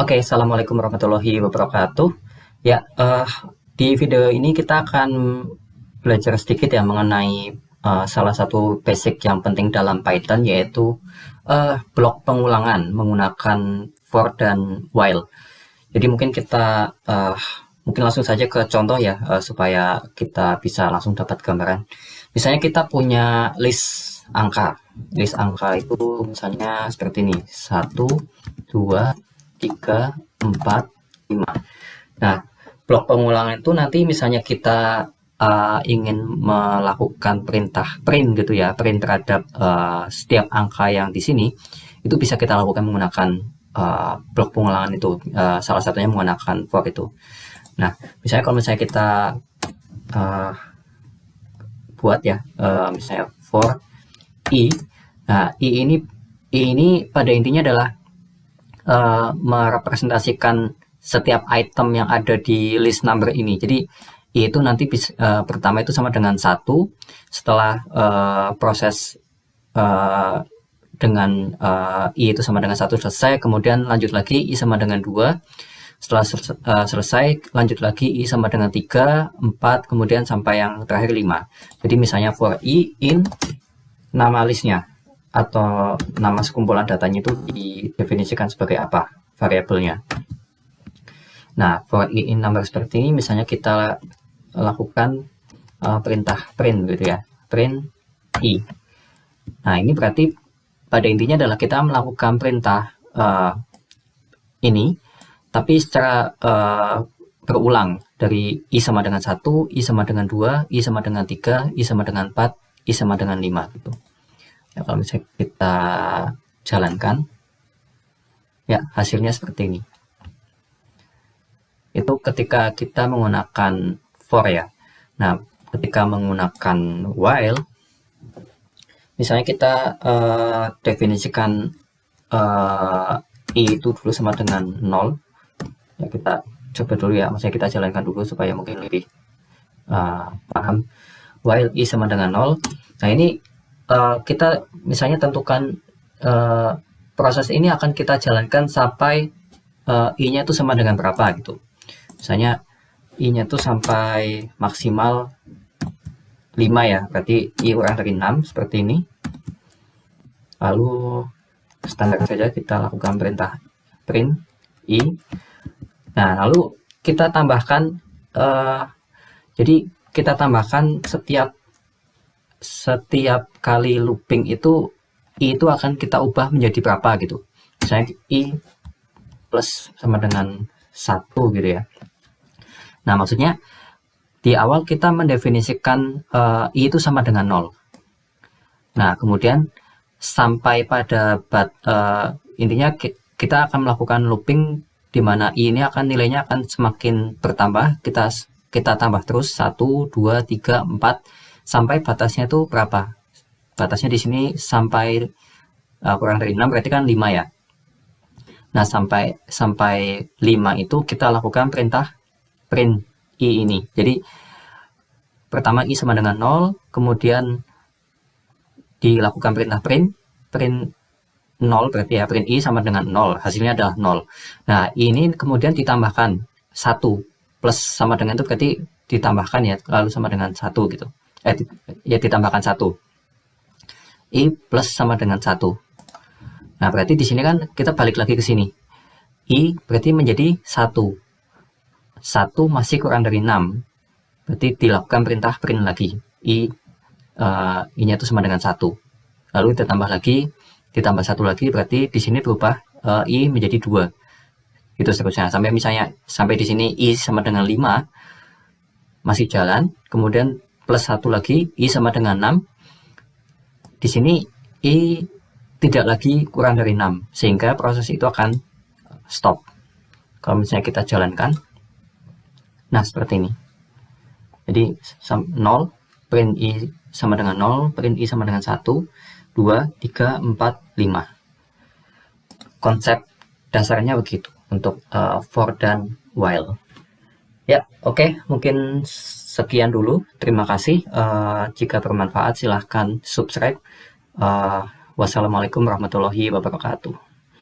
Oke, assalamualaikum warahmatullahi wabarakatuh. Ya, di video ini kita akan belajar sedikit ya mengenai salah satu basic yang penting dalam Python, yaitu blok pengulangan menggunakan for dan while. Jadi mungkin kita mungkin langsung saja ke contoh ya, supaya kita bisa langsung dapat gambaran. Misalnya kita punya list angka. List angka itu misalnya seperti ini: 1, 2, 3, 4, 5. Nah, blok pengulangan itu nanti misalnya kita ingin melakukan perintah print gitu ya, print terhadap setiap angka yang di sini, itu bisa kita lakukan menggunakan blok pengulangan itu, salah satunya menggunakan for itu. Nah, misalnya kalau misalnya kita uh, buat ya, misalnya for i. Nah, i ini pada intinya adalah merepresentasikan setiap item yang ada di list number ini. Jadi i itu nanti pertama itu sama dengan 1, setelah proses dengan i itu sama dengan 1 selesai, kemudian lanjut lagi i sama dengan 2, setelah selesai lanjut lagi i sama dengan 3, 4, kemudian sampai yang terakhir 5. Jadi misalnya for i in nama listnya atau nama sekumpulan datanya itu didefinisikan sebagai apa variabelnya. Nah, for i in number seperti ini misalnya kita lakukan perintah print gitu ya, print i. Nah, ini berarti pada intinya adalah kita melakukan perintah ini, tapi secara berulang dari i sama dengan 1, i sama dengan 2, i sama dengan 3, i sama dengan 4, i sama dengan 5 gitu. Ya, kalau misalnya kita jalankan, ya hasilnya seperti ini. Itu ketika kita menggunakan for ya. Nah, ketika menggunakan while, misalnya kita definisikan i itu dulu sama dengan 0. Ya, kita coba dulu ya, maksudnya kita jalankan dulu supaya mungkin lebih paham. While i sama dengan 0. Nah, ini kita misalnya tentukan proses ini akan kita jalankan sampai i-nya itu sama dengan berapa gitu. Misalnya i-nya itu sampai maksimal 5 ya, berarti i kurang dari 6 seperti ini. Lalu standar saja kita lakukan perintah print i. Nah, lalu kita tambahkan, jadi kita tambahkan setiap kali looping itu i itu akan kita ubah menjadi berapa gitu. Misalnya i plus sama dengan 1 gitu ya. Nah, maksudnya di awal kita mendefinisikan i itu sama dengan 0. Nah, kemudian sampai pada intinya kita akan melakukan looping di mana i ini akan nilainya akan semakin bertambah, kita tambah terus 1, 2, 3, 4 sampai batasnya itu berapa? Batasnya di sini sampai kurang dari 6, berarti kan 5 ya. Nah, sampai 5 itu kita lakukan perintah print i ini. Jadi pertama i sama dengan 0, kemudian dilakukan perintah print 0, berarti ya print i sama dengan 0, hasilnya adalah 0. Nah, ini kemudian ditambahkan 1 plus sama dengan itu berarti ditambahkan ya, lalu sama dengan 1 gitu. Ya ditambahkan 1. I plus sama dengan 1. Nah, berarti di sini kan kita balik lagi ke sini. I berarti menjadi 1. 1 masih kurang dari 6. Berarti dilakukan perintah print lagi. I-nya itu sama dengan 1. Lalu kita tambah lagi, ditambah 1 lagi, berarti di sini berubah i menjadi 2. Itu seterusnya. Sampai misalnya sampai di sini i sama dengan 5 masih jalan, kemudian plus 1 lagi, i sama dengan 6. Di sini i tidak lagi kurang dari 6, sehingga proses itu akan stop. Kalau misalnya kita jalankan, nah seperti ini. Jadi 0, print i sama dengan 0, print i sama dengan 1, 2, 3, 4, 5. Konsep dasarnya begitu untuk for dan while. Ya, oke, mungkin sekian dulu. Terima kasih. Jika bermanfaat silahkan subscribe. Wassalamualaikum warahmatullahi wabarakatuh.